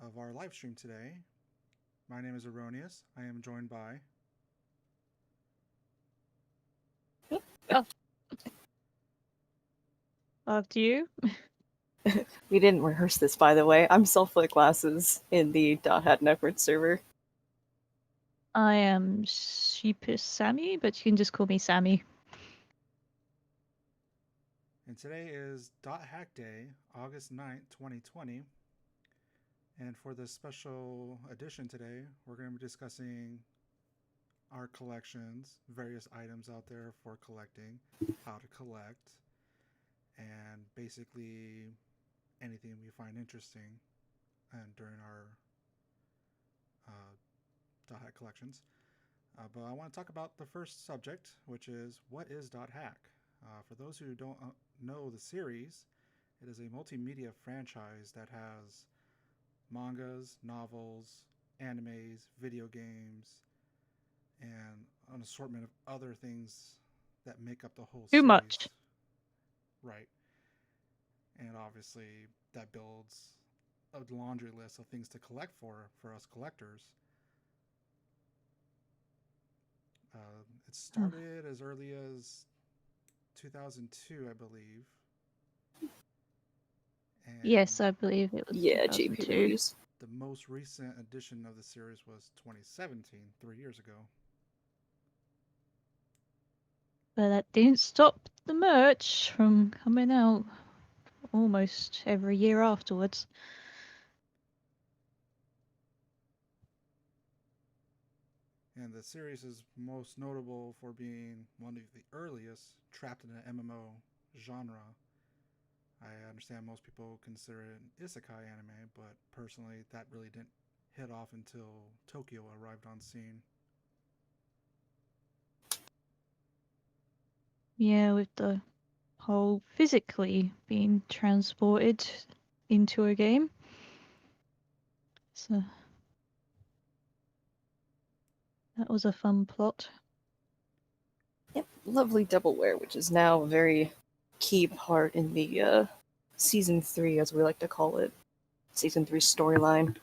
of our live stream today. My name is Erroneous. I am joined by. Oh, after you. We didn't rehearse this, by the way. I'm Selflit Glasses in the dothack network server. I am Sheepish Sammy, but you can just call me Sammy. And today is Hack Day, August 9th, 2020. And for this special edition today, we're going to be discussing our collections, various items out there for collecting, how to collect, and basically anything we find interesting and during our Hack collections. But I want to talk about the first subject, which is what is Hack? For those who don't know the series, it is a multimedia franchise that has mangas, novels, animes, video games, and an assortment of other things that make up the whole Too series. much. Right. And obviously, that builds a laundry list of things to collect for us collectors. It started as early as 2002, I believe. And Yes, I believe it was Yeah, 2002. JPWs. the most recent edition of the series was 2017, 3 years ago. But that didn't stop the merch from coming out almost every year afterwards. And the series is most notable for being one of the earliest trapped in an MMO genre. I understand most people consider it an isekai anime, but personally, that really didn't hit off until Tokyo arrived on scene. Yeah, with the whole physically being transported into a game. So that was a fun plot. Yep, lovely doubleware, which is now a very key part in the season 3, as we like to call it. Season 3 storyline.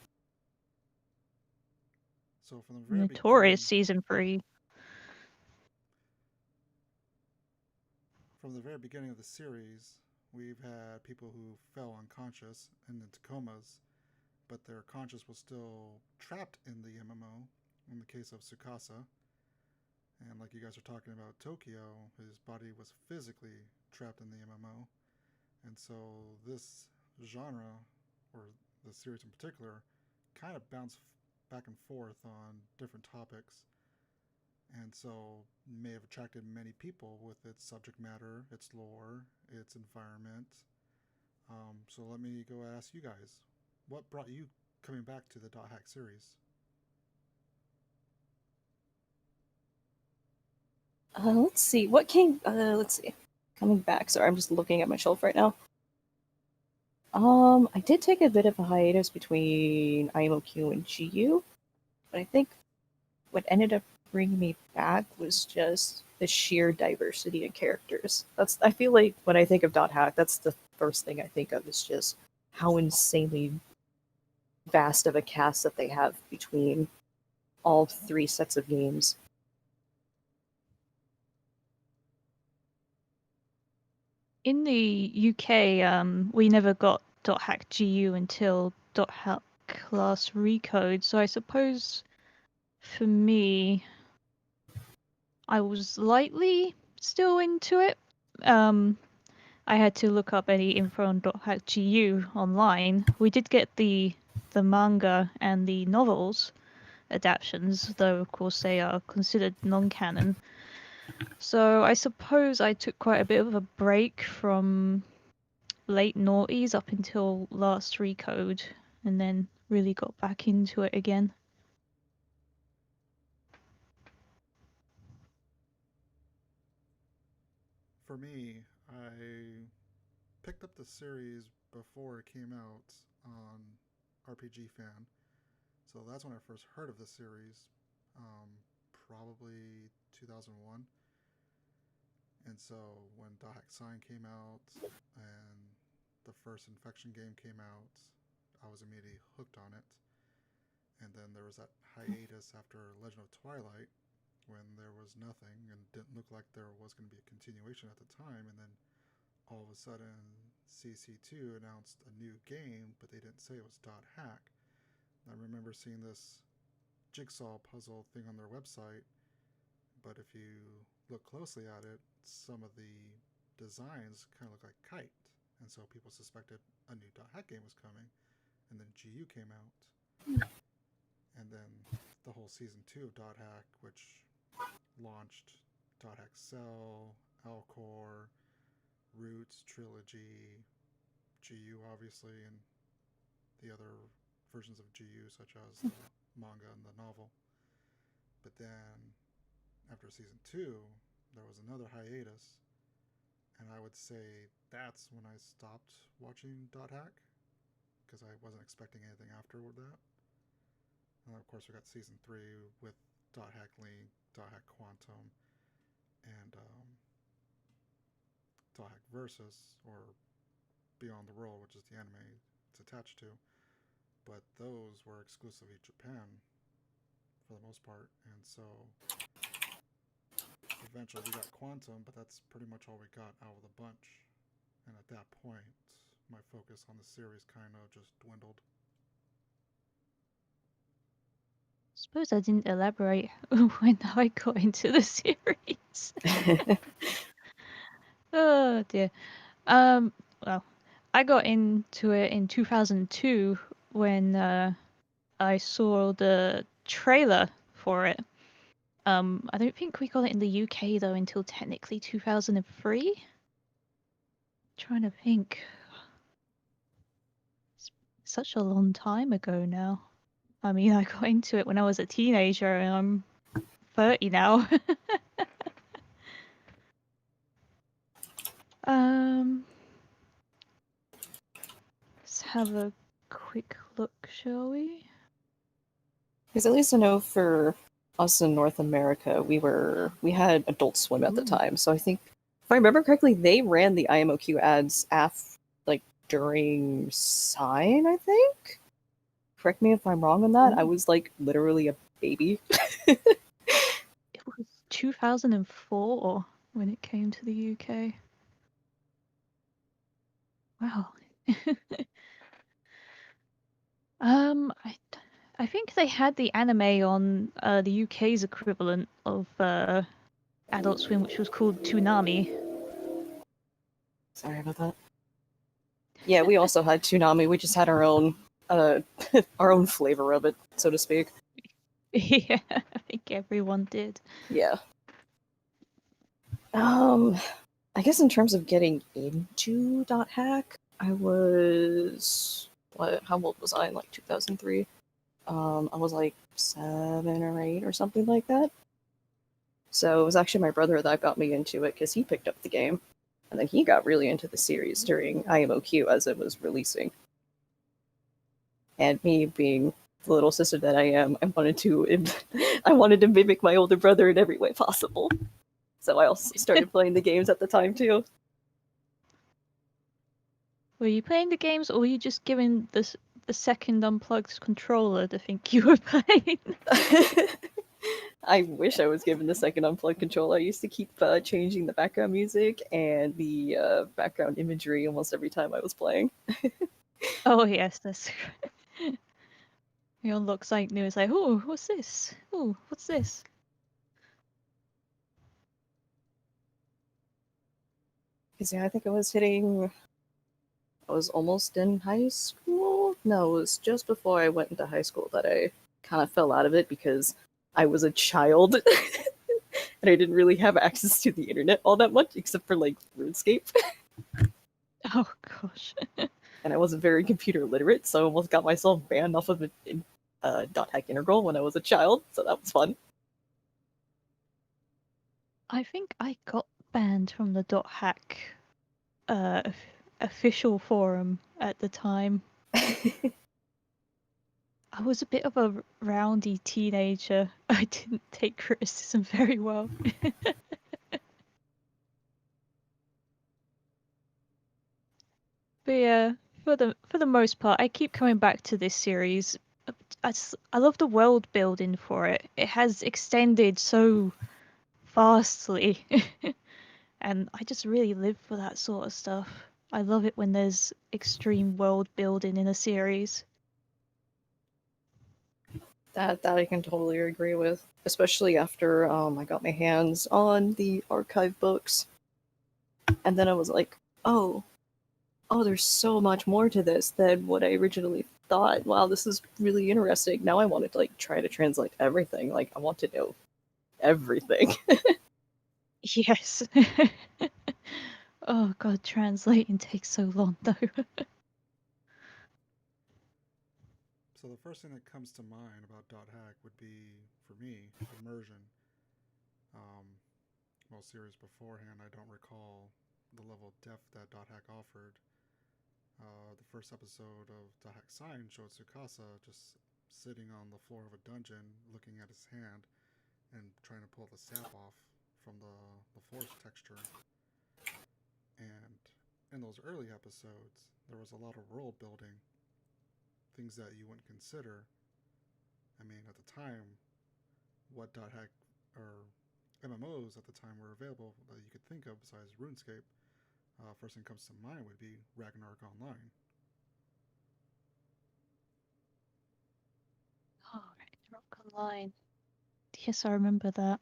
So from the very Notorious beginning, season 3. from the very beginning of the series, we've had people who fell unconscious and into comas, but their conscious was still trapped in the MMO. In the case of Tsukasa, and like you guys are talking about Tokyo, his body was physically trapped in the MMO, and so this genre, or the series in particular, kind of bounced back and forth on different topics, and so may have attracted many people with its subject matter, its lore, its environment. So let me go ask you guys, what brought you coming back to the Hack series? Let's see. What came... let's see. Coming back. Sorry, I'm just looking at my shelf right now. I did take a bit of a hiatus between IMOQ and GU, but I think what ended up bringing me back was just the sheer diversity in characters. I feel like when I think of .hack, that's the first thing I think of is just how insanely vast of a cast that they have between all 3 sets of games. In the UK, we never got .hack GU until .hack class recode. So I suppose for me, I was lightly still into it. I had to look up any info on .hack GU online. We did get the manga and the novels adaptations, though of course they are considered non-canon. So I suppose I took quite a bit of a break from late noughties up until last recode, and then really got back into it again. For me, I picked up the series before it came out on RPG Fan. So that's when I first heard of the series, probably 2001. And so when Dothack Sign came out and the first Infection game came out, I was immediately hooked on it. And then there was that hiatus after Legend of Twilight when there was nothing and didn't look like there was going to be a continuation at the time. And then all of a sudden, CC2 announced a new game, but they didn't say it was .hack. I remember seeing this jigsaw puzzle thing on their website, but if you look closely at it, some of the designs kind of look like Kite, and so people suspected a new .hack game was coming, and then GU came out, and then the whole season 2 of .hack, which launched .hack Cell, Alcor, Roots, Trilogy, GU obviously, and the other versions of GU such as the manga and the novel. But then after season 2, there was another hiatus, and I would say that's when I stopped watching .hack because I wasn't expecting anything after that. And of course, we got season 3 with .hack Link, .hack Quantum, and .hack Versus, or Beyond the World, which is the anime it's attached to. But those were exclusively Japan for the most part, and so eventually we got Quantum, but that's pretty much all we got out of the bunch. And at that point, my focus on the series kind of just dwindled. Suppose I didn't elaborate when I got into the series. Oh dear. Well, I got into it in 2002 when I saw the trailer for it. I don't think we got it in the UK though until technically 2003. Trying to think. It's such a long time ago now. I mean, I got into it when I was a teenager and I'm 30 now. Let's have a quick look, shall we? Because at least I know for us in North America, we had Adult Swim at the time. So I think, if I remember correctly, they ran the IMOQ ads during Sign, I think? Correct me if I'm wrong on that. I was like literally a baby. It was 2004 when it came to the UK. Wow. I think they had the anime on the UK's equivalent of Adult Swim, which was called Toonami. Sorry about that. Yeah, we also had Toonami. We just had our own our own flavor of it, so to speak. Yeah, I think everyone did. Yeah. I guess in terms of getting into .hack, I was how old was I in like 2003? I was like 7 or 8 or something like that. So it was actually my brother that got me into it because he picked up the game, and then he got really into the series during IMOQ as it was releasing. And me being the little sister that I am, I wanted to mimic my older brother in every way possible. So I also started playing the games at the time too. Were you playing the games, or were you just given the second unplugged controller to think you were playing? I wish I was given the second unplugged controller. I used to keep changing the background music and the background imagery almost every time I was playing. Oh yes, that's. It all looks like new. It's like, oh, what's this? Oh, what's this? Because yeah, I think I was almost in high school. No, it was just before I went into high school that I kind of fell out of it because I was a child and I didn't really have access to the internet all that much, except for like RuneScape. Oh gosh. And I wasn't very computer literate, so I almost got myself banned off of .hack Integral when I was a child, so that was fun. I think I got banned from the .hack official forum at the time. I was a bit of a roundy teenager. I didn't take criticism very well. But yeah, for the most part, I keep coming back to this series. I love the world building for it. It has extended so vastly, and I just really live for that sort of stuff. I love it when there's extreme world building in a series. That I can totally agree with, especially after I got my hands on the archive books, and then I was like, oh, there's so much more to this than what I originally thought. Wow, this is really interesting. Now I want to like try to translate everything. Like I want to know everything. Yes. Oh god, translating takes so long though. So the first thing that comes to mind about dothack would be, for me, immersion. Um, Most series beforehand, I don't recall the level of depth that dothack offered. The first episode of dothack Sign showed Tsukasa just sitting on the floor of a dungeon, looking at his hand and trying to pull the sap off from the force texture. And in those early episodes, there was a lot of world building, things that you wouldn't consider. I mean, at the time, what dothack or MMOs at the time were available that you could think of besides RuneScape, first thing comes to mind would be Ragnarok Online. Oh, Ragnarok Online. Yes, I remember that.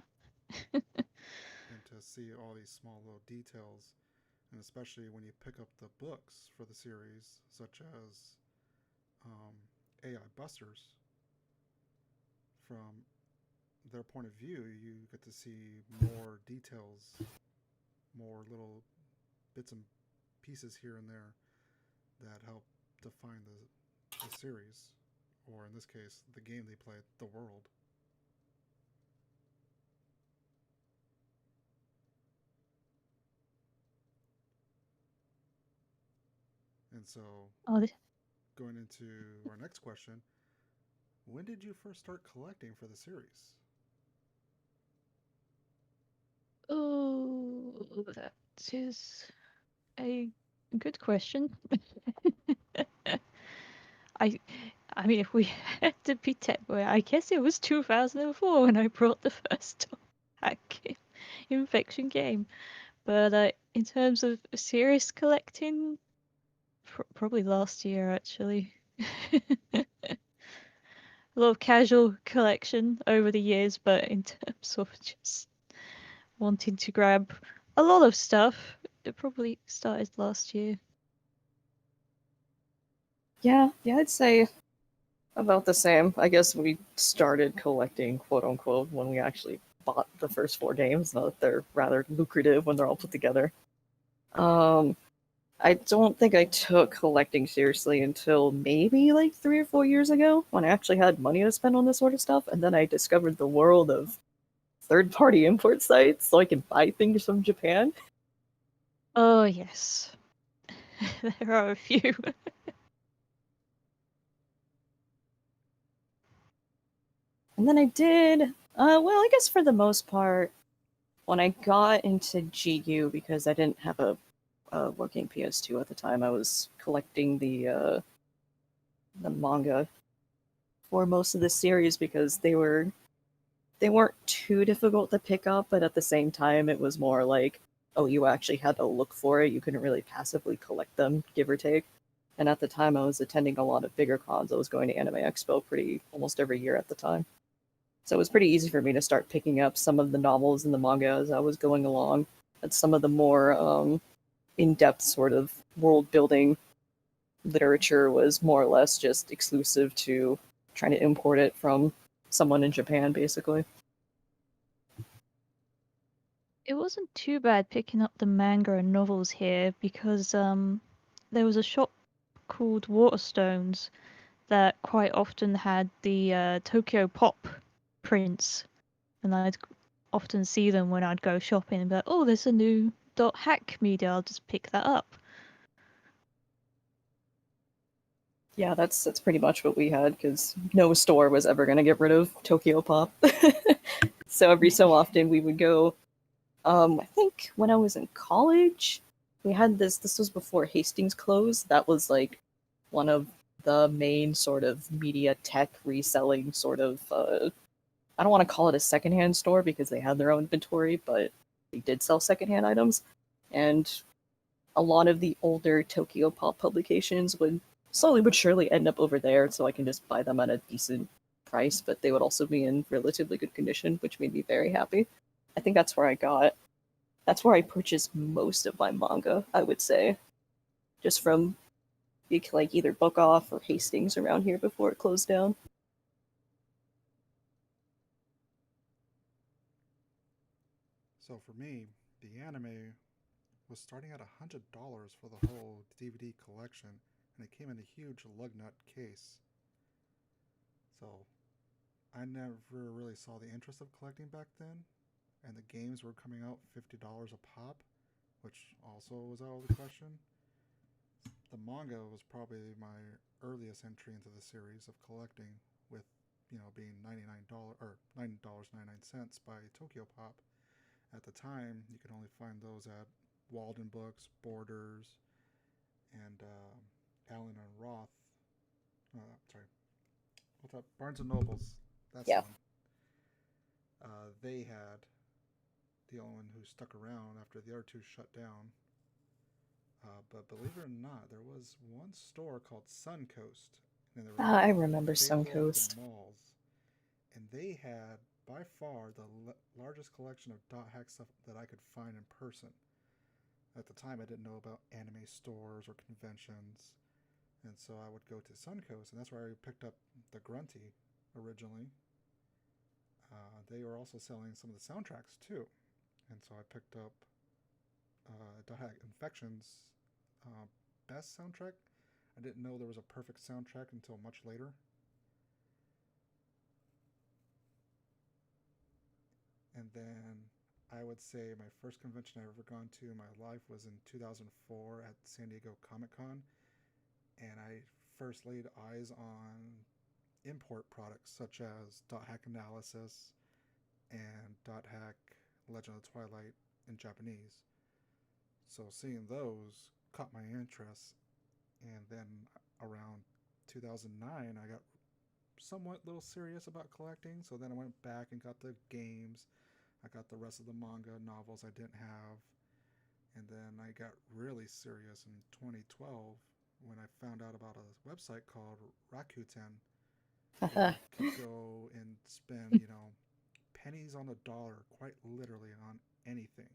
And to see all these small little details, and especially when you pick up the books for the series, such as AI Busters, from their point of view, you get to see more details, more little bits and pieces here and there that help define the series, or in this case, the game they play, the world. And so, Oh, going into our next question, when did you first start collecting for the series? oh, that is a good question. I I mean, if we had to be technical, I guess it was 2004 when I brought the first hack infection game. But in terms of serious collecting, probably last year actually. A lot of casual collection over the years, but in terms of just wanting to grab a lot of stuff, it probably started last year. Yeah, I'd say about the same. I guess we started collecting, quote unquote, when we actually bought the first 4 games. They're rather lucrative when they're all put together. I don't think I took collecting seriously until maybe like 3 or 4 years ago when I actually had money to spend on this sort of stuff, and then I discovered the world of third-party import sites so I can buy things from Japan. Oh yes, there are a few. And then I did, well, I guess for the most part, when I got into GU, because I didn't have a working PS2 at the time, I was collecting the manga for most of the series because they weren't too difficult to pick up, but at the same time, it was more like, oh, you actually had to look for it. You couldn't really passively collect them, give or take. And at the time, I was attending a lot of bigger cons. I was going to Anime Expo almost every year at the time. So it was pretty easy for me to start picking up some of the novels and the manga as I was going along. And some of the more in-depth sort of world-building literature was more or less just exclusive to trying to import it from someone in Japan, basically. It wasn't too bad picking up the manga and novels here because there was a shop called Waterstones that quite often had the Tokyo Pop prints, and I'd often see them when I'd go shopping. But oh, there's a new .hack media. I'll just pick that up. Yeah, that's pretty much what we had because no store was ever going to get rid of Tokyo Pop. So every so often we would go. I think when I was in college, we had this. This was before Hastings closed. That was like one of the main sort of media tech reselling sort of, I don't want to call it a secondhand store because they had their own inventory, but they did sell secondhand items. And a lot of the older Tokyo Pop publications would slowly but surely end up over there, so I can just buy them at a decent price, but they would also be in relatively good condition, which made me very happy. I think that's where I purchased most of my manga, I would say. Just from like either Book Off or Hastings around here before it closed down. So for me, the anime was starting at $100 for the whole DVD collection, and it came in a huge lug nut case. So I never really saw the interest of collecting back then, and the games were coming out $50 a pop, which also was out of the question. The manga was probably my earliest entry into the series of collecting, with being $99 or $9.99 by Tokyo Pop. At the time, you could only find those at Walden Books, Borders, and Allen and Roth. Sorry, what's up? Barnes and Nobles. That's Yeah. the one. They had the only one who stuck around after the other two shut down. But believe it or not, there was one store called Suncoast, and they were I remember available at the Suncoast. malls, and they had by far the largest collection of dot hack stuff that I could find in person. At the time, I didn't know about anime stores or conventions, and so I would go to Suncoast, and that's where I picked up the Grunty originally. They were also selling some of the soundtracks too, and so I picked up Dot Hack Infection's uh, best soundtrack. I didn't know there was a perfect soundtrack until much later. And then I would say my first convention I've ever gone to in my life was in 2004 at San Diego Comic Con, and I first laid eyes on import products such as Dot Hack Analysis and Dot Hack Legend of the Twilight in Japanese. So seeing those caught my interest, and then around 2009, I got somewhat little serious about collecting. So then I went back and got the games. I got the rest of the manga novels I didn't have, and then I got really serious in 2012 when I found out about a website called Rakuten, where you could go and spend pennies on the dollar, quite literally, on anything.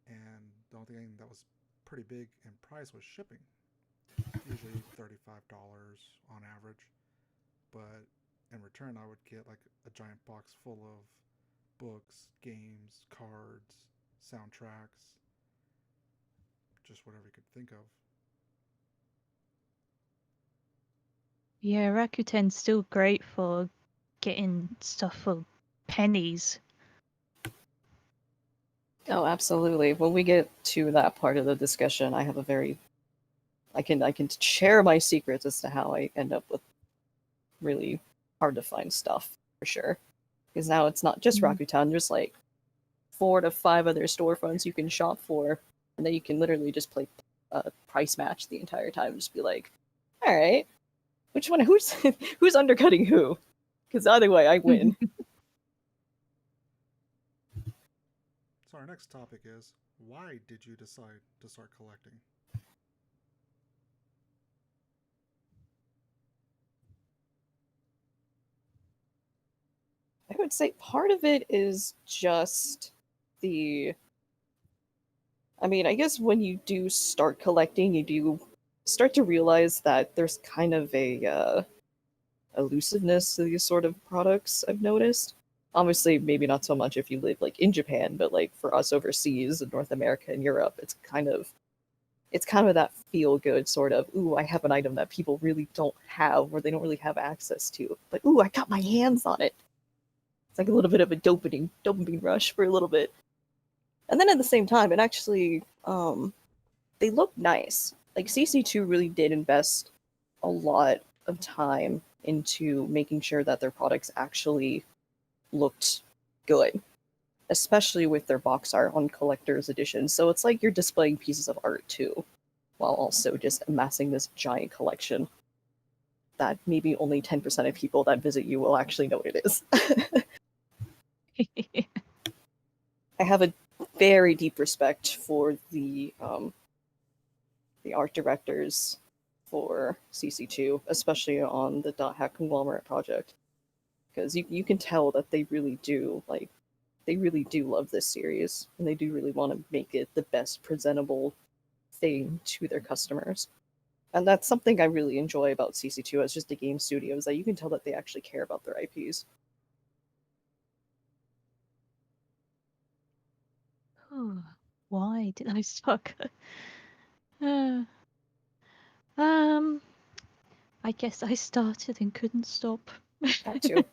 And the only thing that was pretty big in price was shipping, usually $35 on average. But in return, I would get like a giant box full of books, games, cards, soundtracks, just whatever you could think of. Yeah, Rakuten's still great for getting stuff for pennies. Oh, absolutely. When we get to that part of the discussion, I have a very I can share my secrets as to how I end up with really hard to find stuff for sure. Because now it's not just Rakuten, there's like 4 to 5 other storefronts you can shop for, and then you can literally just play price match the entire time. Just be like, all right, which one? Who's who's undercutting who? Because either way, I win. So our next topic is, why did you decide to start collecting? I would say part of it is just the. I mean, I guess when you do start collecting, you do start to realize that there's kind of a elusiveness to these sort of products, I've noticed. Obviously, maybe not so much if you live like in Japan, but like for us overseas in North America and Europe, it's kind of that feel good sort of, ooh, I have an item that people really don't have or they don't really have access to. But ooh, I got my hands on it. It's like a little bit of a dopamine rush for a little bit. And then at the same time, it actually they look nice. Like CC2 really did invest a lot of time into making sure that their products actually looked good, especially with their box art on collector's editions. So it's like you're displaying pieces of art too. while also just amassing this giant collection that maybe only 10% of people that visit you will actually know what it is. I have a very deep respect for the art directors for CC2, especially on the dothack conglomerate project, because you can tell that they really do love this series, and they do really want to make it the best presentable thing to their customers. And that's something I really enjoy about CC2 as just a game studio, is that you can tell that they actually care about their IPs. Oh, why did I suck? Um, I guess I started and couldn't stop. That too.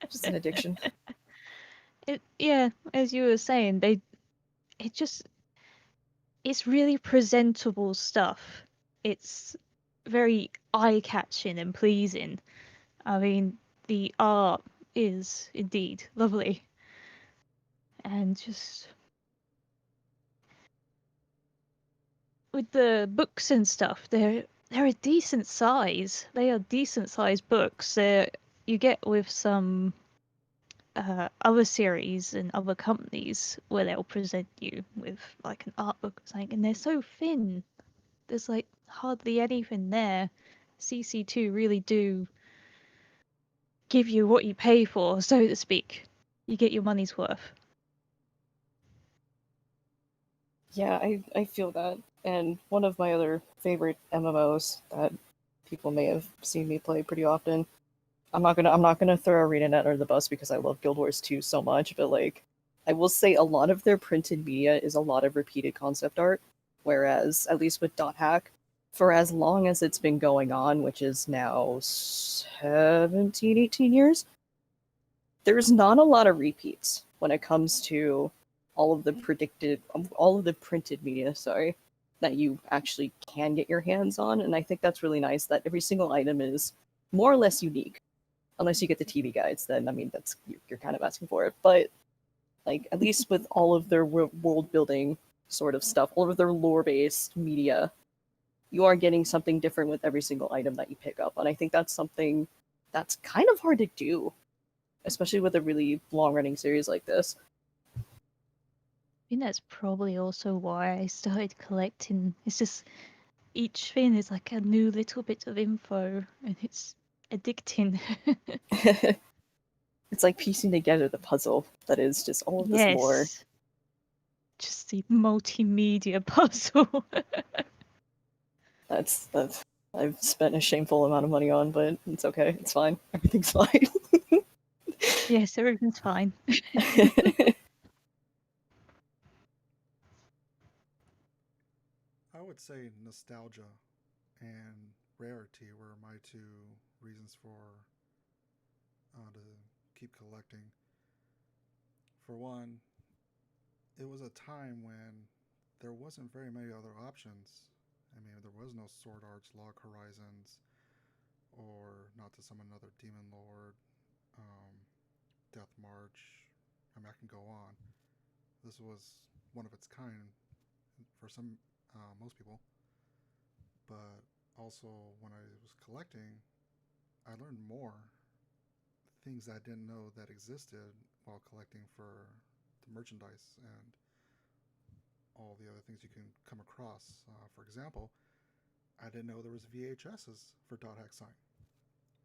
Just an addiction. Yeah, as you were saying, it's really presentable stuff. It's very eye-catching and pleasing. I mean, the art is indeed lovely. And just with the books and stuff, they're a decent size. They are decent sized books. You get with some other series and other companies where they'll present you with like an art book or something, and they're so thin. There's like hardly anything there. CC2 really do give you what you pay for, so to speak. You get your money's worth. Yeah, I feel that. And one of my other favorite MMOs that people may have seen me play pretty often. I'm not gonna throw ArenaNet under the bus because I love Guild Wars 2 so much, but like I will say a lot of their printed media is a lot of repeated concept art. Whereas, at least with dothack, for as long as it's been going on, which is now 17, 18 years, there's not a lot of repeats when it comes to all of the printed media, sorry, that you actually can get your hands on. And I think that's really nice that every single item is more or less unique. Unless you get the TV guides, then I mean you're kind of asking for it. But like at least with all of their world building sort of stuff, all of their lore based media, you are getting something different with every single item that you pick up. And I think that's something that's kind of hard to do, especially with a really long running series like this. I think that's probably also why I started collecting. It's just each thing is like a new little bit of info, and it's addicting. It's like piecing together the puzzle that is just all of this lore. Yes. Just the multimedia puzzle. That's I've spent a shameful amount of money on, but it's okay. It's fine. Everything's fine. Yes, everything's fine. I would say nostalgia and rarity were my two reasons for to keep collecting. For one, it was a time when there wasn't very many other options. I mean, there was no Sword Arts, Log Horizons, or not to summon another Demon Lord, um, Death March. I mean, I can go on. This was one of its kind for most people. But also, when I was collecting, I learned more things I didn't know that existed while collecting for the merchandise and all the other things you can come across. For example, I didn't know there was VHSs for dothack sign,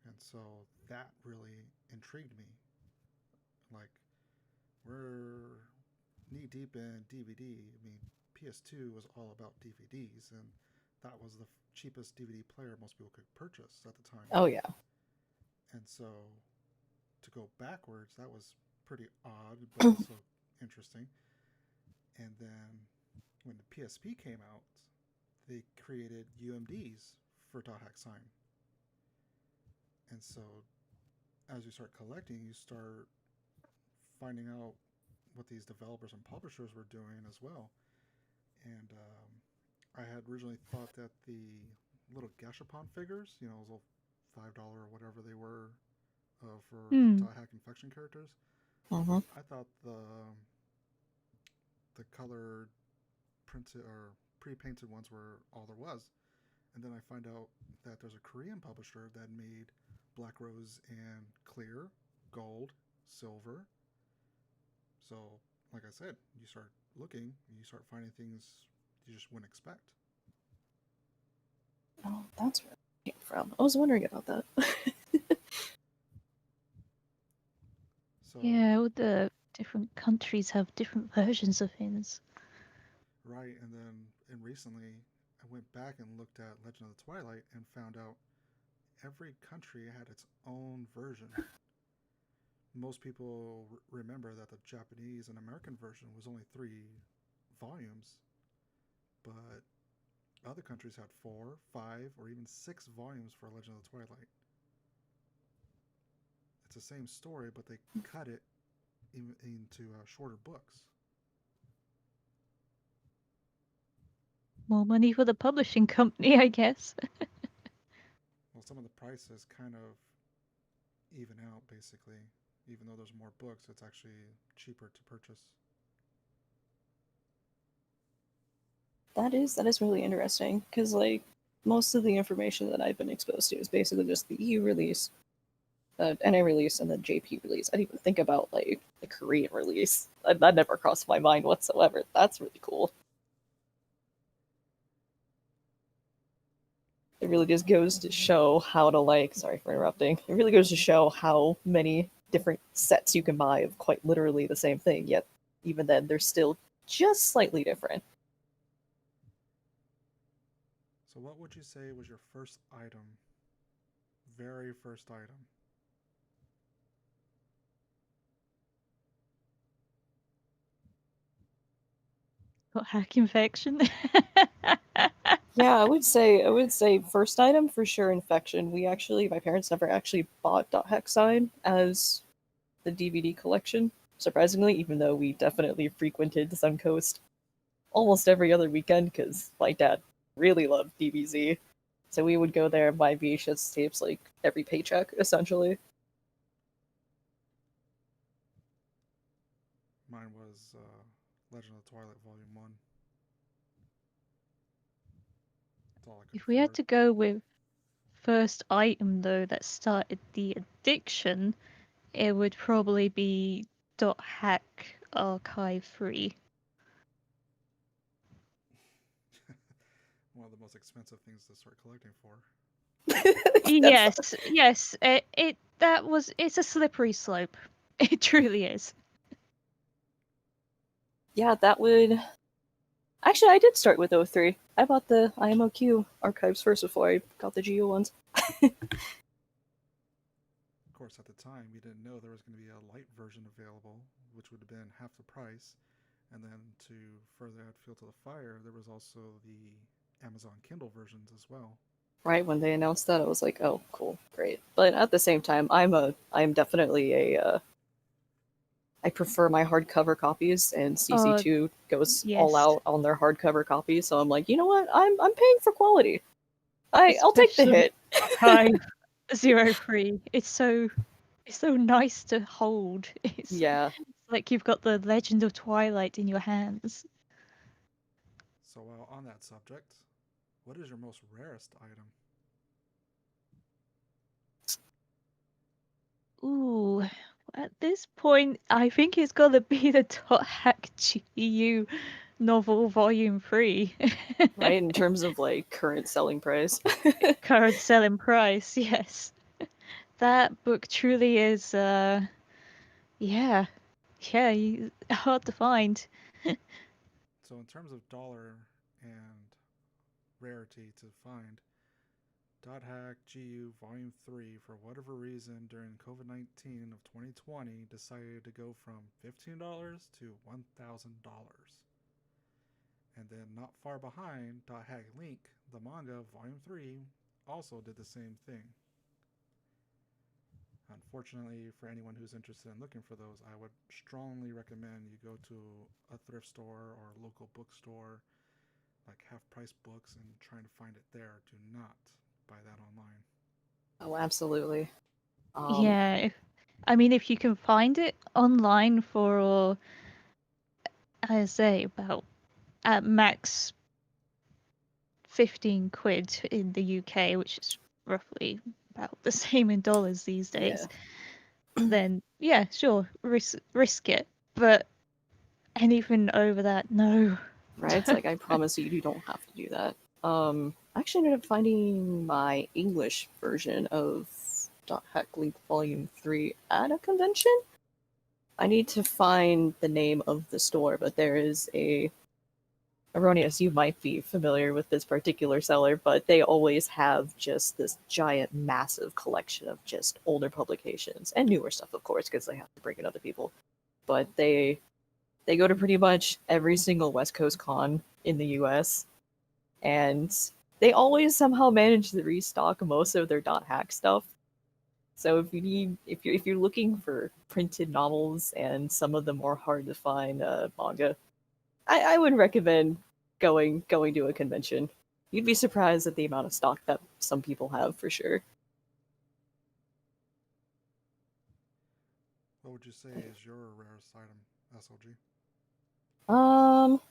and so that really intrigued me. Like, we're knee deep in DVD. I mean, PS2 was all about DVDs, and that was the cheapest DVD player most people could purchase at the time. Oh yeah. And so to go backwards, that was pretty odd, but also interesting. And then when the PSP came out, they created UMDs for dothack sign. And so as you start collecting, you start finding out what these developers and publishers were doing as well. And I had originally thought that the little Gashapon figures, those little $5 or whatever they were for the dothack infection characters, Mm-hmm. I thought the colored pre-painted ones were all there was. And then I find out that there's a Korean publisher that made Black Rose in clear, gold, silver. So, like I said, you start looking, you start finding things you just wouldn't expect. Oh, that's where it came from. I was wondering about that. So, Yeah, all the different countries have different versions of things. right, and recently I went back and looked at Legend of the Twilight and found out every country had its own version. Most people remember that the Japanese and American version was only 3 volumes, but other countries had 4, 5, or even 6 volumes for Legend of the Twilight. It's the same story, but they cut it into shorter books. More money for the publishing company, I guess. Well, some of the prices kind of even out, basically. Even though there's more books, it's actually cheaper to purchase. That is really interesting because like most of the information that I've been exposed to is basically just the EU release, NA release, and the JP release. I didn't even think about like the Korean release. That never crossed my mind whatsoever. That's really cool. It really just goes to show how to like. Sorry for interrupting. It really goes to show how many different sets you can buy of quite literally the same thing. Yet even then, they're still just slightly different. So, what would you say was your first item? Very first item. Got hack infection. Yeah, I would say first item for sure infection. My parents never actually bought dothack sign as the DVD collection. Surprisingly, even though we definitely frequented Suncoast almost every other weekend because my dad really loved DBZ. So we would go there and buy VHS tapes like every paycheck, essentially. Mine was Legend of the Twilight Volume 1. That's all I could If we had afford. to go with first item though that started the addiction, it would probably be .hack Archive 3. One of the most expensive things to start collecting for. Yes, it's a slippery slope. It truly is. Yeah, that would. Actually, I did start with 03. I bought the IMOQ archives first before I got the GU ones. Of course, at the time, we didn't know there was going to be a light version available, which would have been half the price. And then to further add fuel to the fire, there was also the Amazon Kindle versions as well. Right when they announced that, I was like, "Oh, cool, great." But at the same time, I'm definitely a. I prefer my hardcover copies, and CC2 goes all Yes. out on their hardcover copies. So I'm like, you know what? I'm paying for quality. I'll take the Especially hit. Archive 03. It's so nice to hold. It's Yeah. like you've got the Legend of Twilight in your hands. So, while on that subject, what is your most rarest item? Ooh, at this point, I think it's got to be the .hack GU novel volume 3. Right, in terms of like current selling price. Current selling price, yes. That book truly is, yeah, hard to find. So, in terms of dollar and rarity to find, dothack GU Volume 3, for whatever reason during COVID 19 of 2020, decided to go from $15 to $1,000. And then, not far behind, dothack Link, the manga Volume 3, also did the same thing. Unfortunately, for anyone who's interested in looking for those, I would strongly recommend you go to a thrift store or a local bookstore, like half price books, and trying to find it there. Do not buy that online. Oh, absolutely. Yeah, if you can find it online for, I say, about at max 15 quid in the UK, which is roughly about the same in dollars these days, then yeah, sure, risk it. But anything over that, no. Right? It's like, I promise you don't have to do that. I actually ended up finding my English version of .hack League Volume 3 at a convention. I need to find the name of the store, but there is a... Erroneous, you might be familiar with this particular seller, but they always have just this giant, massive collection of just older publications, and newer stuff, of course, because they have to bring in other people. But they go to pretty much every single West Coast con in the US, and they always somehow manage to restock most of their .hack stuff. So if you're looking for printed novels and some of the more hard to find manga, I would recommend going to a convention. You'd be surprised at the amount of stock that some people have, for sure. What would you say is your rarest item, SLG?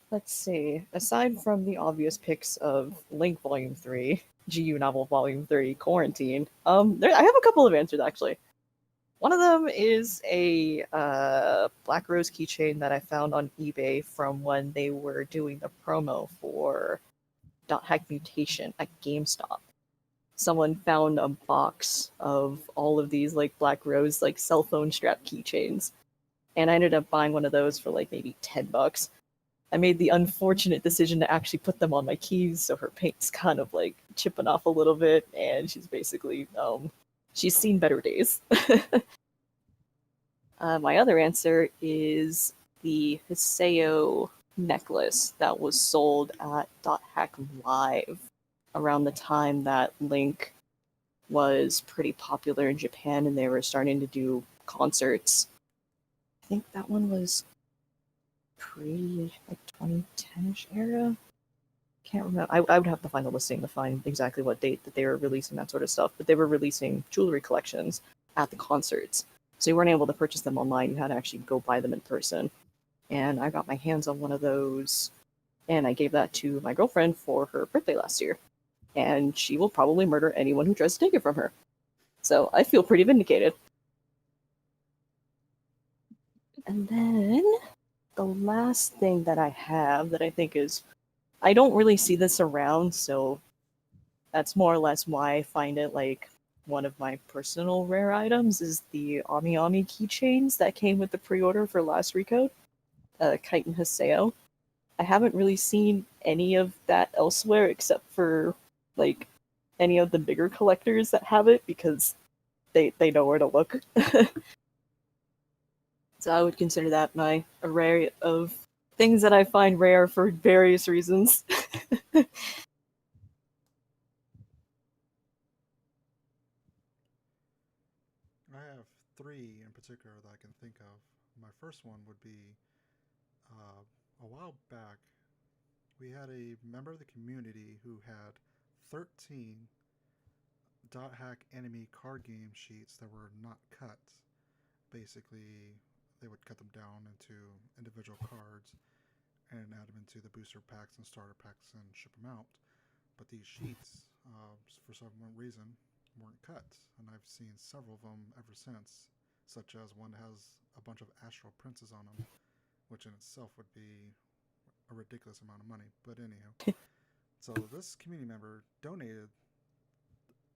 Let's see. Aside from the obvious picks of Link Volume 3, GU Novel Volume 3, Quarantine, I have a couple of answers, actually. One of them is a Black Rose keychain that I found on eBay from when they were doing the promo for .hack Mutation at GameStop. Someone found a box of all of these like Black Rose like cell phone strap keychains, and I ended up buying one of those for like maybe $10. I made the unfortunate decision to actually put them on my keys, so her paint's kind of like chipping off a little bit, and she's basically she's seen better days. My other answer is the Hiseo necklace that was sold at .hack Live around the time that Link was pretty popular in Japan and they were starting to do concerts. I think that one was pre like 2010-ish era. Can't remember. I would have to find the listing to find exactly what date that they were releasing that sort of stuff, but they were releasing jewelry collections at the concerts. So you weren't able to purchase them online, you had to actually go buy them in person. And I got my hands on one of those, and I gave that to my girlfriend for her birthday last year. And she will probably murder anyone who tries to take it from her. So I feel pretty vindicated. And then the last thing that I have that I think is... I don't really see this around, so that's more or less why I find it like one of my personal rare items is the Ami Ami keychains that came with the pre-order for last Recode, Kite and Haseo. I haven't really seen any of that elsewhere except for like any of the bigger collectors that have it because they know where to look. So I would consider that my array of things that I find rare for various reasons. I have three in particular that I can think of. My first one would be a while back, we had a member of the community who had 13 .hack enemy card game sheets that were not cut. Basically, they would cut them down into individual cards and add them into the booster packs and starter packs and ship them out. But these sheets, for some reason, weren't cut, and I've seen several of them ever since, such as one that has a bunch of Astral Princes on them, which in itself would be a ridiculous amount of money. But anyhow, so this community member donated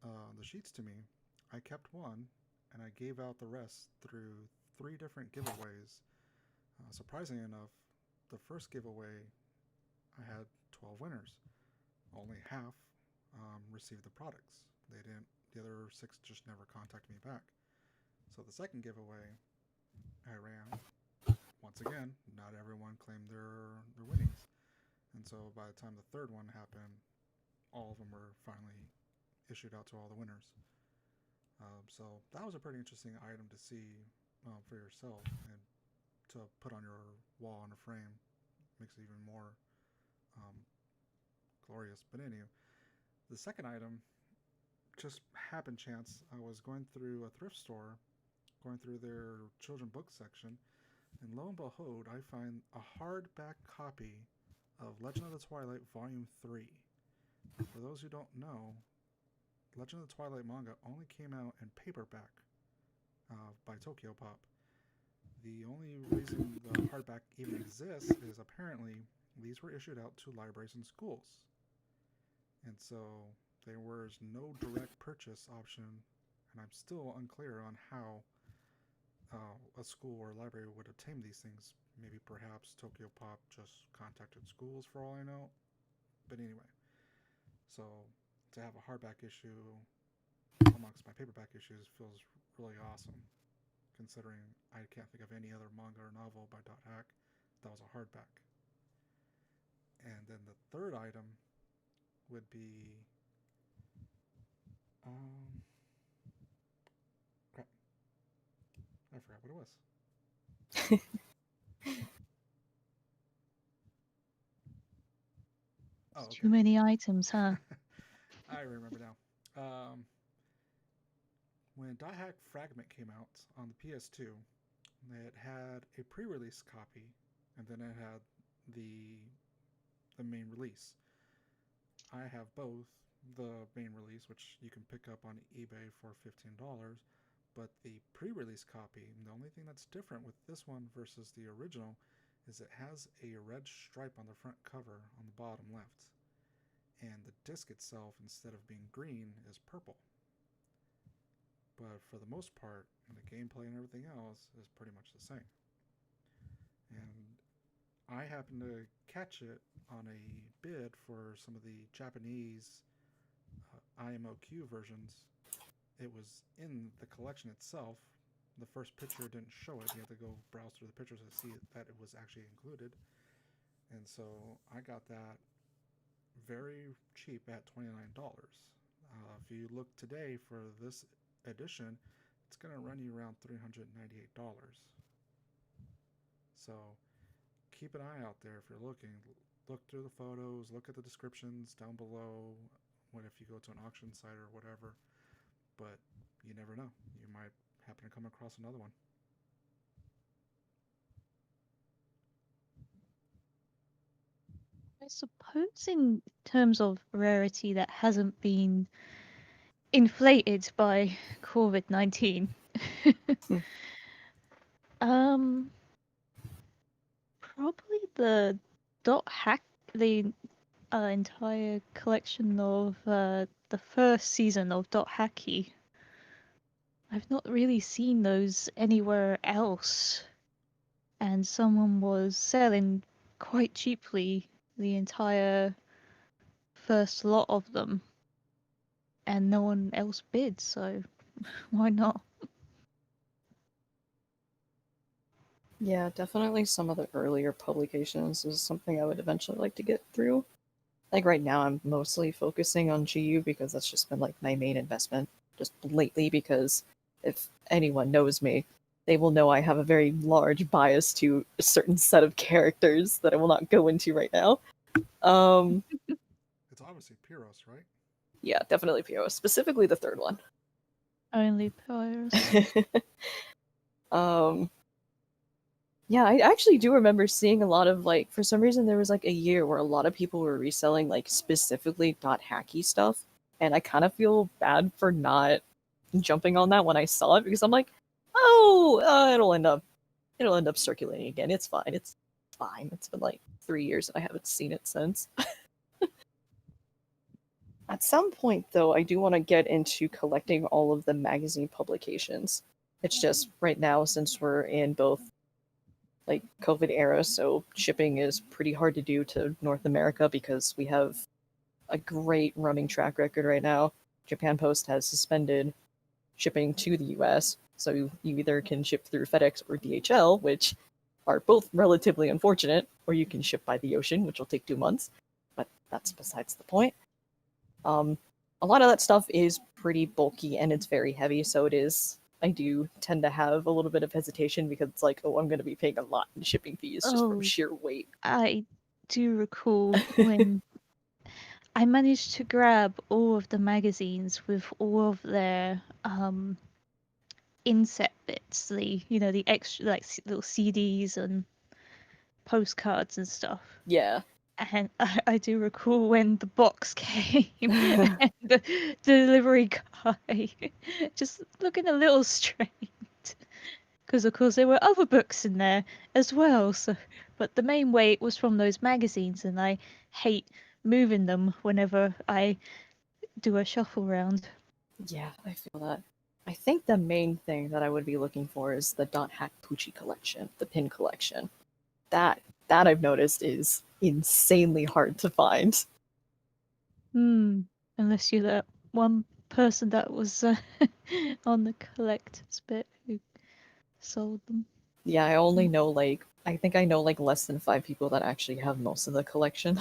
the sheets to me. I kept one, and I gave out the rest through 3 different giveaways. Surprisingly enough, the first giveaway, I had 12 winners. Only half received the products. They didn't. The other 6 just never contacted me back. So the second giveaway I ran, once again, not everyone claimed their winnings. And so by the time the third one happened, all of them were finally issued out to all the winners. So that was a pretty interesting item to see for yourself and to put on your wall in a frame. Makes it even more glorious. But anyway, the second item just happened chance. I was going through a thrift store, going through their children book section, and lo and behold, I find a hardback copy of Legend of the Twilight Volume 3. For those who don't know, Legend of the Twilight manga only came out in paperback by Tokyo Pop. The only reason the hardback even exists is apparently these were issued out to libraries and schools. And so there was no direct purchase option, and I'm still unclear on how a school or library would obtain these things. Maybe perhaps Tokyo Pop just contacted schools for all I know. But anyway, so to have a hardback issue amongst my paperback issues feels really awesome, considering I can't think of any other manga or novel by dothack that was a hardback. And then the third item would be um, crap, I forgot what it was. Oh, okay. Too many items, huh? I remember now. When dothack Fragment came out on the PS2, it had a pre-release copy, and then it had the main release. I have both the main release, which you can pick up on eBay for $15, but the pre-release copy, the only thing that's different with this one versus the original is it has a red stripe on the front cover on the bottom left, and the disc itself, instead of being green, is purple. But for the most part, the gameplay and everything else is pretty much the same. And I happened to catch it on a bid for some of the Japanese IMOQ versions. It was in the collection itself. The first picture didn't show it. You had to go browse through the pictures to see that it was actually included. And so I got that very cheap at $29. If you look today for this edition, it's going to run you around $398. So keep an eye out there if you're looking. Look through the photos, look at the descriptions down below when if you go to an auction site or whatever. But you never know. You might happen to come across another one. I suppose in terms of rarity that hasn't been inflated by COVID-19. um, Probably the dothack, the entire collection of the first season of dothacky. I've not really seen those anywhere else, and someone was selling quite cheaply the entire first lot of them, and no one else bid, so why not? Yeah, definitely some of the earlier publications is something I would eventually like to get through. Like right now, I'm mostly focusing on GU because that's just been like my main investment just lately. Because if anyone knows me, they will know I have a very large bias to a certain set of characters that I will not go into right now. It's obviously Pyros, right? Yeah, definitely PO, specifically the third one. Only Pyrus. Yeah, I actually do remember seeing a lot of like, for some reason there was like a year where a lot of people were reselling like specifically .hacky stuff, and I kind of feel bad for not jumping on that when I saw it because I'm like, oh, it'll end up circulating again. It's fine. It's fine. It's been like 3 years and I haven't seen it since. At some point, though, I do want to get into collecting all of the magazine publications. It's just right now, since we're in both like COVID era, so shipping is pretty hard to do to North America because we have a great running track record right now. Japan Post has suspended shipping to the US, so you either can ship through FedEx or DHL, which are both relatively unfortunate, or you can ship by the ocean, which will take 2 months, but that's besides the point. A lot of that stuff is pretty bulky and it's very heavy, so I do tend to have a little bit of hesitation because it's like, oh, I'm going to be paying a lot in shipping fees just from sheer weight. I do recall when I managed to grab all of the magazines with all of their inset bits, the extra like little CDs and postcards and stuff. Yeah. And I do recall when the box came and the delivery guy just looking a little strange. Because, of course, there were other books in there as well. But the main weight was from those magazines, and I hate moving them whenever I do a shuffle round. Yeah, I feel that. I think the main thing that I would be looking for is the dothack Poochie collection, the pin collection. That I've noticed is insanely hard to find. Unless you're that one person that was on the collector's bit who sold them. Yeah, I think I know like less than 5 people that actually have most of the collection.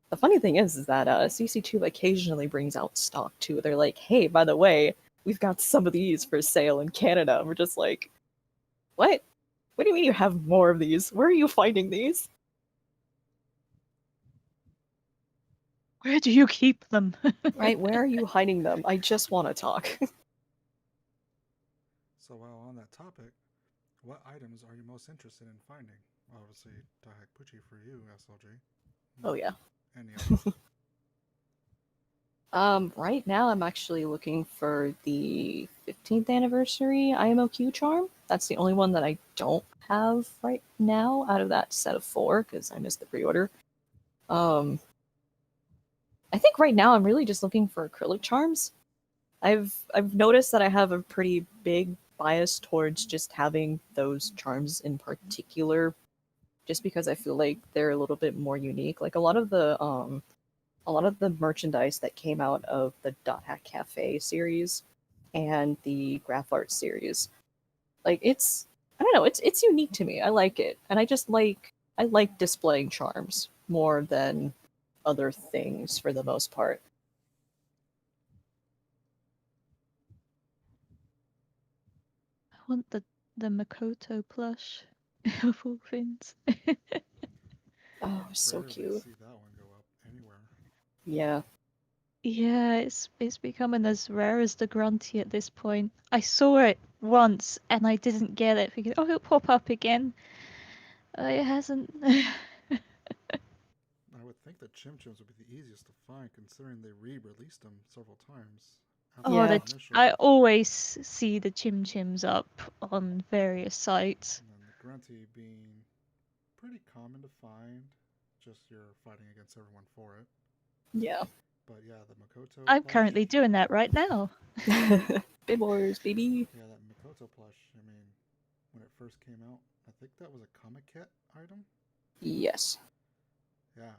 The funny thing is that CC2 occasionally brings out stock too. They're like, hey, by the way, we've got some of these for sale in Canada. We're just like, what? What do you mean you have more of these? Where are you finding these? Where do you keep them? Right, where are you hiding them? I just want to talk. So while on that topic, what items are you most interested in finding? Obviously, dothack Pucci for you, SLG. Oh yeah. Any others? Right now I'm actually looking for the 15th anniversary IMOQ charm. That's the only one that I don't have right now out of that set of 4 because I missed the pre-order. I think right now I'm really just looking for acrylic charms. I've noticed that I have a pretty big bias towards just having those charms in particular, just because I feel like they're a little bit more unique. Like a lot of the merchandise that came out of the Dot Hack Cafe series and the Graph Art series, like I don't know, it's unique to me. I like it, and I like displaying charms more than other things for the most part. I want the Makoto plush of all things. Oh, so Rarely cute. see that one go up anywhere. Yeah. Yeah, it's becoming as rare as the grunty at this point. I saw it once and I didn't get it because it'll pop up again. It hasn't. I would think that Chim Chims would be the easiest to find, considering they re-released them several times after Oh, Yeah. the initial. I always see the Chim Chims up on various sites. And then the Grunty being pretty common to find, just you're fighting against everyone for it. Yeah. But yeah, the Makoto I'm plush. currently doing that right now. Bid Wars, baby. Yeah, that Makoto plush. I mean, when it first came out, I think that was a Comic Kit item. Yes. Yeah,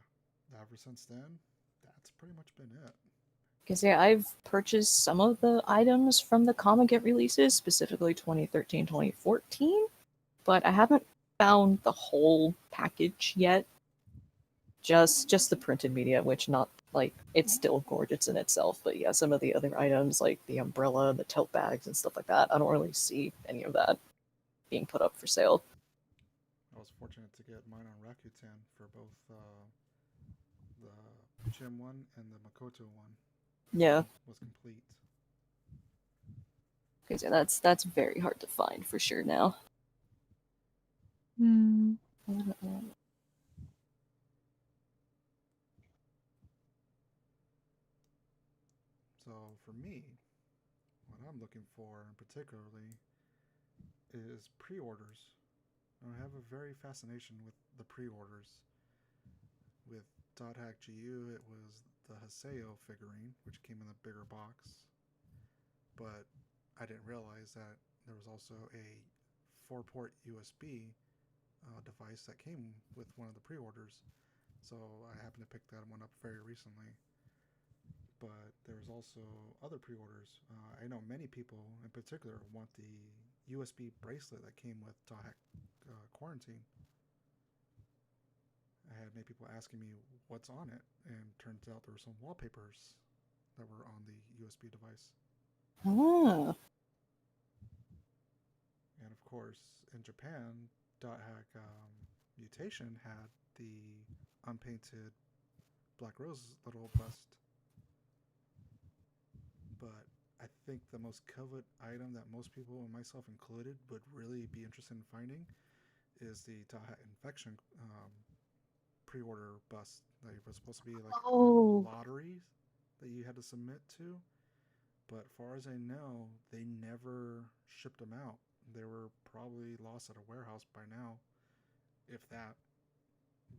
ever since then, that's pretty much been it. Because yeah, I've purchased some of the items from the Comic Get releases, specifically 2013, 2014, but I haven't found the whole package yet. Just the printed media, which not like it's still gorgeous in itself, but yeah, some of the other items like the umbrella, the tote bags, and stuff like that, I don't really see any of that being put up for sale. I was fortunate to get mine on Rakuten for both the Chim one and the Makoto one. Yeah, Was complete. because yeah, that's very hard to find for sure now. Hmm. So for me, what I'm looking for particularly is pre-orders. I have a very fascination with the pre-orders. With Dot Hack GU, it was the Haseo figurine, which came in a bigger box. But I didn't realize that there was also a 4-port USB device that came with one of the pre-orders. So I happened to pick that one up very recently. But there's also other pre-orders. I know many people in particular want the USB bracelet that came with dothack Quarantine. I had many people asking me what's on it, and turns out there were some wallpapers that were on the USB device. Ah. And of course, in Japan, dothack Mutation had the unpainted Black Rose little bust. But I think the most coveted item that most people, and myself included, would really be interested in finding is the dothack Infection pre-order bust that was supposed to be like Oh. lotteries that you had to submit to. But far as I know, they never shipped them out. They were probably lost at a warehouse by now, if that.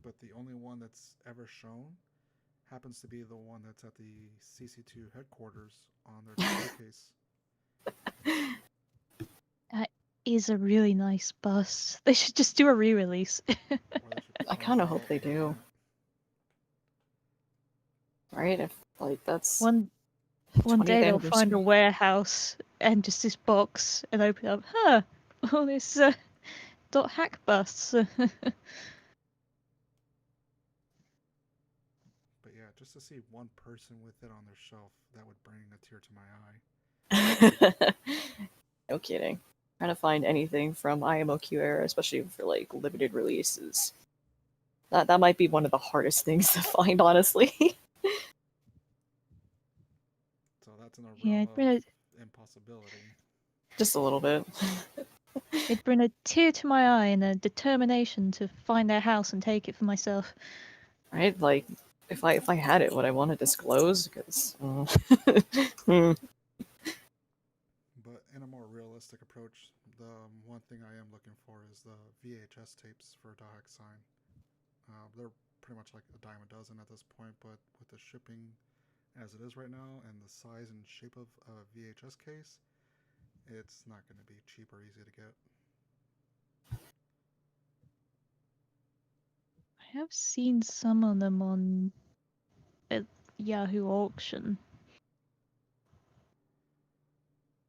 But the only one that's ever shown happens to be the one that's at the CC2 headquarters on their display case. That is a really nice bust. They should just do a re-release. I kind of hope they do. Right? If like that's One 20th day they'll find a anniversary. warehouse and just this box and open up. All this .hack busts. But yeah, just to see one person with it on their shelf, that would bring a tear to my eye. No kidding. Trying to find anything from IMOQ era, especially for like limited releases. That might be one of the hardest things to find, honestly. So that's in a Yeah, realm it'd bring of impossibility. Just a little bit. it'd bring a tear to my eye and a determination to find their house and take it for myself. Right? Like, if I had it, would I want to disclose? Because. But in a more realistic approach, the one thing I am looking for is the VHS tapes for dothack sign. They're pretty much like a dime a dozen at this point, but with the shipping as it is right now and the size and shape of a VHS case, it's not going to be cheap or easy to get. I have seen some of them on a Yahoo auction.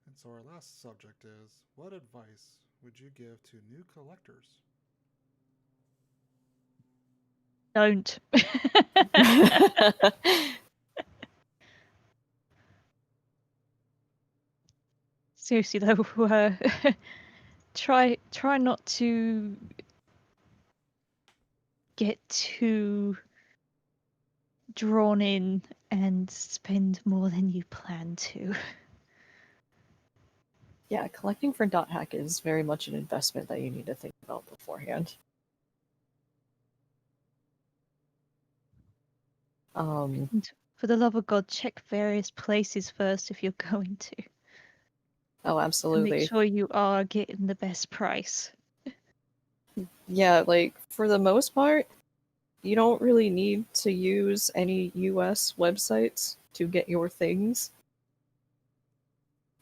And so our last subject is, what advice would you give to new collectors? Don't. Seriously though, try not to get too drawn in and spend more than you plan to. Yeah, collecting for dothack is very much an investment that you need to think about beforehand. And for the love of God, check various places first if you're going to. Oh, And absolutely. make sure you are getting the best price. Yeah, like, for the most part, you don't really need to use any US websites to get your things.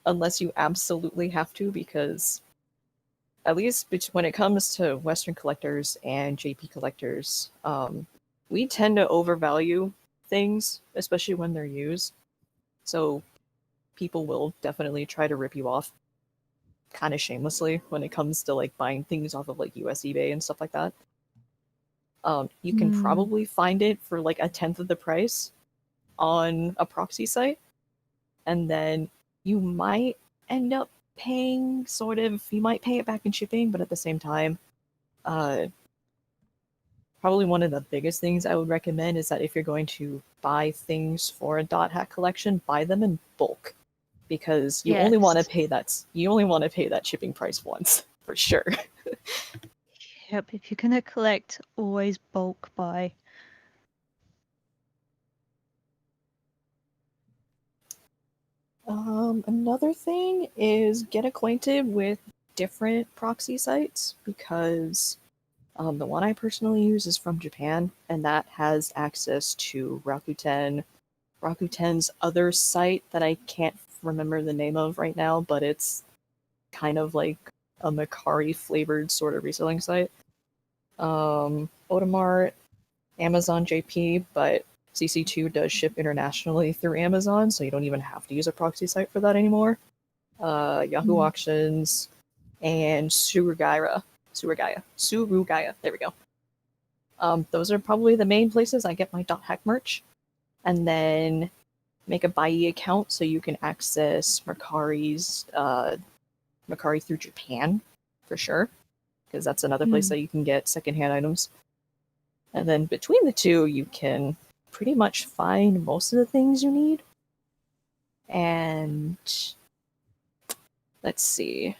Unless you absolutely have to, because at least when it comes to Western collectors and JP collectors, we tend to overvalue things, especially when they're used. So people will definitely try to rip you off kind of shamelessly when it comes to like buying things off of like US eBay and stuff like that. You can probably find it for like 1/10 of the price on a proxy site, and then you might end up paying you might pay it back in shipping, but at the same time, probably one of the biggest things I would recommend is that if you're going to buy things for a dothack collection, buy them in bulk, because you only want to pay that shipping price once for sure. Yep, if you're gonna collect, always bulk buy. Another thing is get acquainted with different proxy sites, because the one I personally use is from Japan, and that has access to Rakuten's other site that I can't remember the name of right now, but it's kind of like a Macari flavored sort of reselling site. Audemars, Amazon JP, but CC2 does ship internationally through Amazon, so you don't even have to use a proxy site for that anymore. Yahoo Auctions, and Surugaya. There we go. Those are probably the main places I get my dothack merch. And then make a Buyee account so you can access Macari through Japan, for sure, because that's another place that you can get secondhand items. And then between the two, you can pretty much find most of the things you need. And let's see.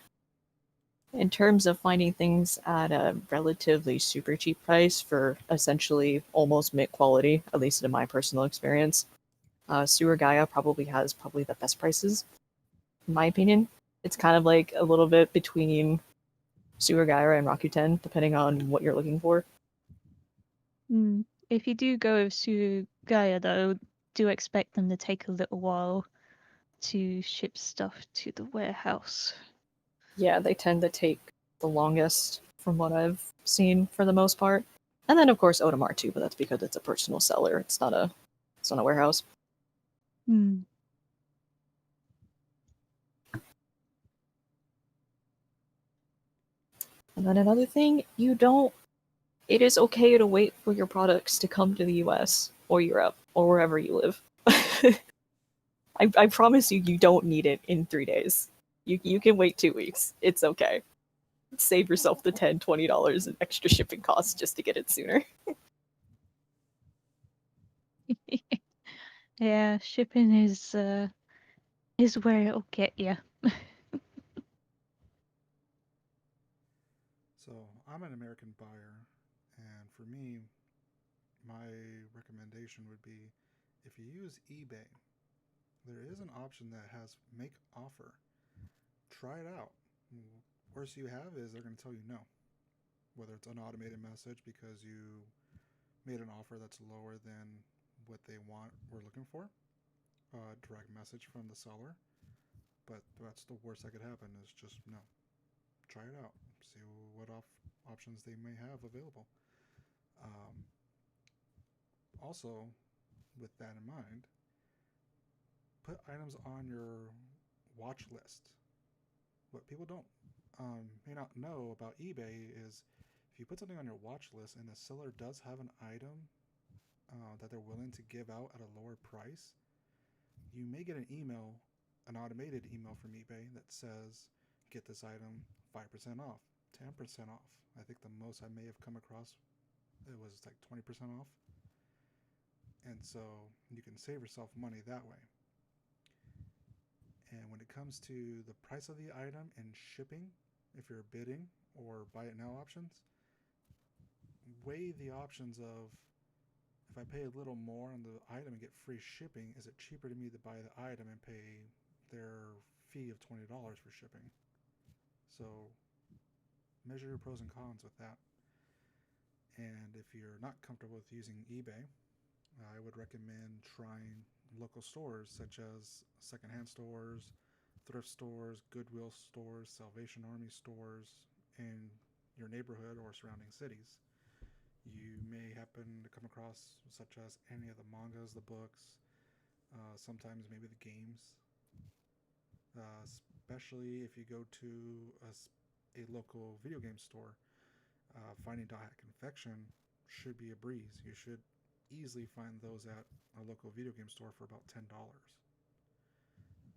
In terms of finding things at a relatively super cheap price for essentially almost mint quality, at least in my personal experience, Sewer Gaia probably has the best prices, in my opinion. It's kind of like a little bit between Sewer Gaia and Rakuten, depending on what you're looking for. If you do go with Sugaya, though, do expect them to take a little while to ship stuff to the warehouse. Yeah, they tend to take the longest from what I've seen for the most part. And then of course Audemars too, but that's because it's a personal seller. It's not a warehouse. Hmm. And then another thing, it is okay to wait for your products to come to the US or Europe or wherever you live. I promise you don't need it in 3 days. You can wait 2 weeks. It's okay. Save yourself the $10, $20 in extra shipping costs just to get it sooner. Yeah, shipping is where it'll get you. So I'm an American buyer, and for me, my recommendation would be if you use eBay, there is an option that has make offer. Try it out. Worst you have is they're going to tell you no, whether it's an automated message because you made an offer that's lower than what they want or looking for, direct message from the seller. But that's the worst that could happen is just no. Try it out. See what options they may have available. Um, Also, with that in mind, put items on your watch list. What people don't may not know about eBay is if you put something on your watch list and the seller does have an item that they're willing to give out at a lower price, you may get an automated email from eBay that says, get this item 5% off, 10% off. I think the most I may have come across, it was like 20% off. And so you can save yourself money that way. And when it comes to the price of the item and shipping, if you're bidding or buy it now options, weigh the options of if I pay a little more on the item and get free shipping, is it cheaper to me to buy the item and pay their fee of $20 for shipping? So measure your pros and cons with that. And if you're not comfortable with using eBay, I would recommend trying local stores such as secondhand stores, thrift stores, Goodwill stores, Salvation Army stores in your neighborhood or surrounding cities. You may happen to come across such as any of the mangas, the books, sometimes maybe the games, especially if you go to a local video game store. Finding dothack confection should be a breeze. You should easily find those at a local video game store for about $10.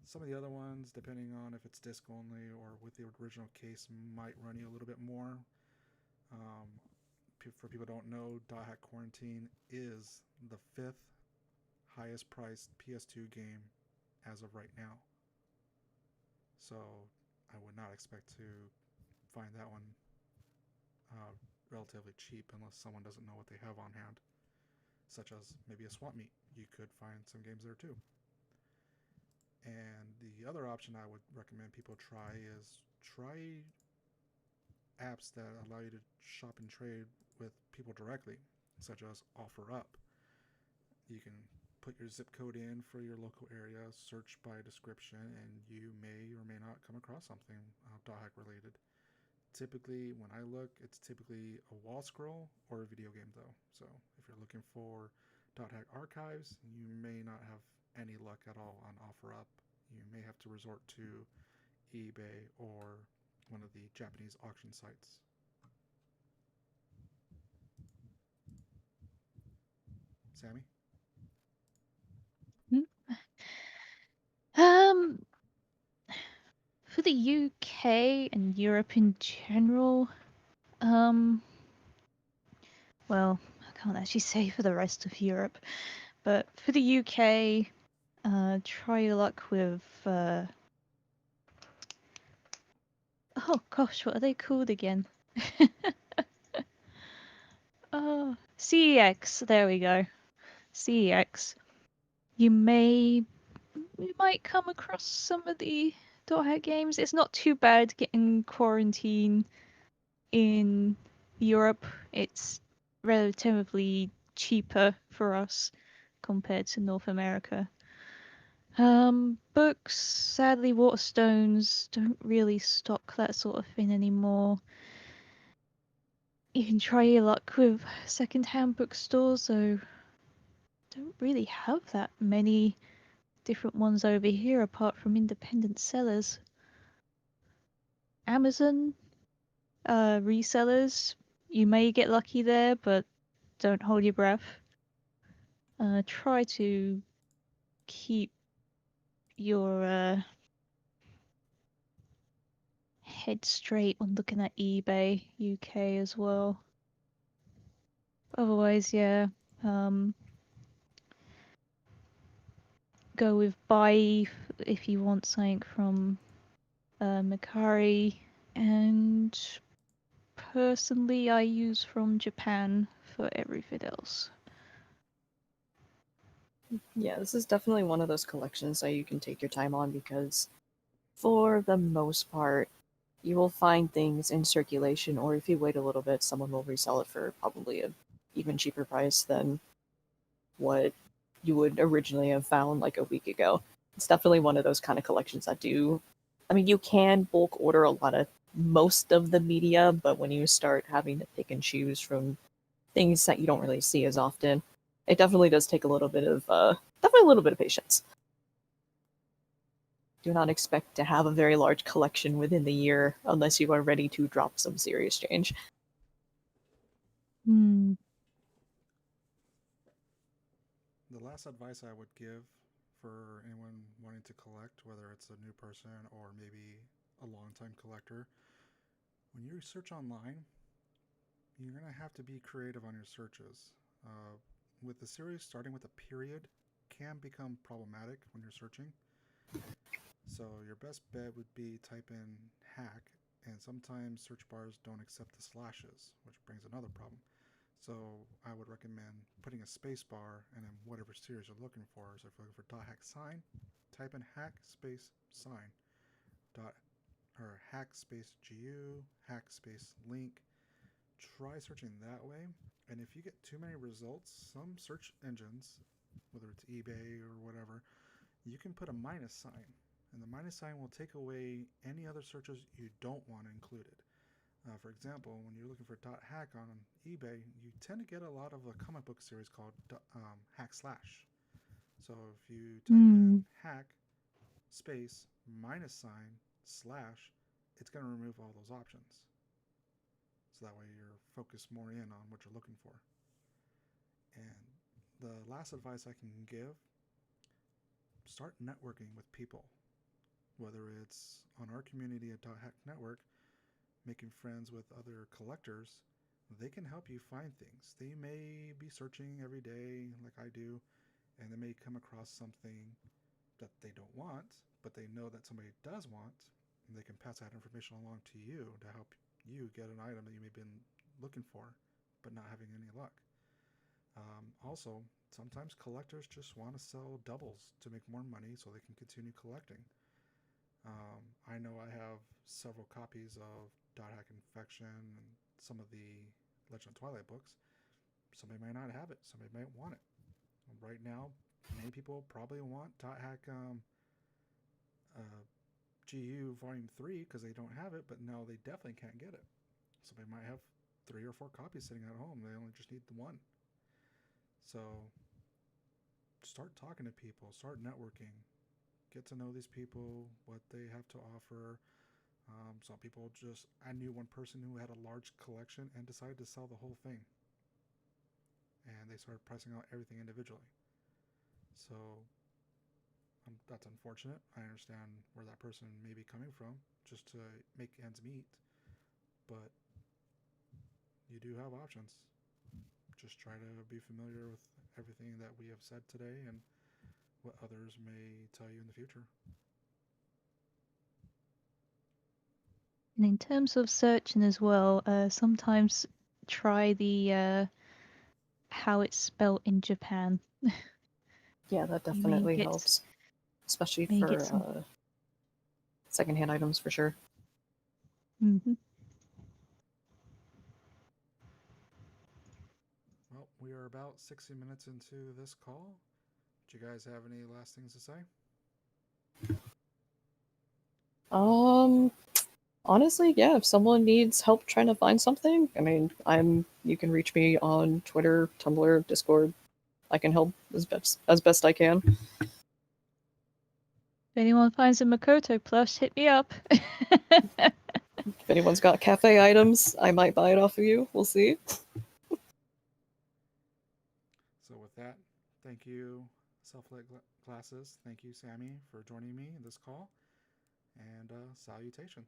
Some of the other ones, depending on if it's disc only or with the original case, might run you a little bit more. Um, for people who don't know, dothack Quarantine is the 5th highest priced PS2 game as of right now. So I would not expect to find that one relatively cheap unless someone doesn't know what they have on hand, such as maybe a swap meet. You could find some games there too. And the other option I would recommend people try is try apps that allow you to shop and trade with people directly, such as OfferUp. You can put your zip code in for your local area, search by description, and you may or may not come across something dothack related. Typically, when I look, it's typically a wall scroll or a video game, though. So if you're looking for dothack archives, you may not have any luck at all on OfferUp. You may have to resort to eBay or one of the Japanese auction sites. Sammy? Um, for the UK and Europe in general, well, I can't actually say for the rest of Europe, but for the UK, try your luck with Oh gosh, what are they called again? Oh, CEX. There we go. CEX. You might come across some of the dothack games. It's not too bad getting quarantine in Europe. It's relatively cheaper for us compared to North America. Books, sadly, Waterstones don't really stock that sort of thing anymore. You can try your luck with second-hand bookstores, though don't really have that many different ones over here apart from independent sellers. Amazon, resellers, you may get lucky there, but don't hold your breath. Try to keep your head straight when looking at eBay UK as well. Otherwise, yeah, go with buy if you want something from Macari, and personally I use from Japan for everything else. Yeah, this is definitely one of those collections that you can take your time on because, for the most part, you will find things in circulation, or if you wait a little bit, someone will resell it for probably a even cheaper price than what you would originally have found like a week ago. It's definitely one of those kind of collections that do. I mean, you can bulk order a lot of most of the media, but when you start having to pick and choose from things that you don't really see as often, it definitely does take a little bit of definitely a little bit of patience. Do not expect to have a very large collection within the year unless you are ready to drop some serious change. The last advice I would give for anyone wanting to collect, whether it's a new person or maybe a long-time collector, when you search online, you're going to have to be creative on your searches. With the series starting with a period can become problematic when you're searching. So your best bet would be type in hack, and sometimes search bars don't accept the slashes, which brings another problem. So I would recommend putting a space bar and then whatever series you're looking for. So if you're looking for .hack sign, type in hack space sign dot or hack space gu hack space link. Try searching that way, and if you get too many results, some search engines, whether it's eBay or whatever, you can put a minus sign, and the minus sign will take away any other searches you don't want included. For example, when you're looking for .hack on eBay, you tend to get a lot of a comic book series called hack slash. So if you type in hack space minus sign slash, it's going to remove all those options. So that way you're focused more in on what you're looking for. And the last advice I can give, start networking with people. Whether it's on our community at .hack Network, making friends with other collectors, they can help you find things. They may be searching every day like I do, and they may come across something that they don't want, but they know that somebody does want, and they can pass that information along to you to help you get an item that you may have been looking for, but not having any luck. Also, sometimes collectors just want to sell doubles to make more money so they can continue collecting. I know I have several copies of .hack Infection and some of the Legend of Twilight books. Somebody might not have it. Somebody might want it. Right now, many people probably want .hack GU Volume 3 because they don't have it, but now they definitely can't get it. Somebody might have 3 or 4 copies sitting at home. They only just need the one. So start talking to people. Start networking. Get to know these people, what they have to offer. Some people just, I knew one person who had a large collection and decided to sell the whole thing. And they started pricing out everything individually. So that's unfortunate. I understand where that person may be coming from just to make ends meet. But you do have options. Just try to be familiar with everything that we have said today and what others may tell you in the future. And in terms of searching as well, sometimes try the how it's spelled in Japan. Yeah, that You may definitely get helps, especially may get for some. secondhand items for sure. Mm-hmm. Well, we are about 60 minutes into this call. Do you guys have any last things to say? Honestly, yeah, if someone needs help trying to find something, I mean, you can reach me on Twitter, Tumblr, Discord. I can help as best I can. If anyone finds a Makoto plush, hit me up. If anyone's got cafe items, I might buy it off of you. We'll see. So, with that, thank you, Self-Lit Classes. Thank you, Sammy, for joining me in this call. And salutations.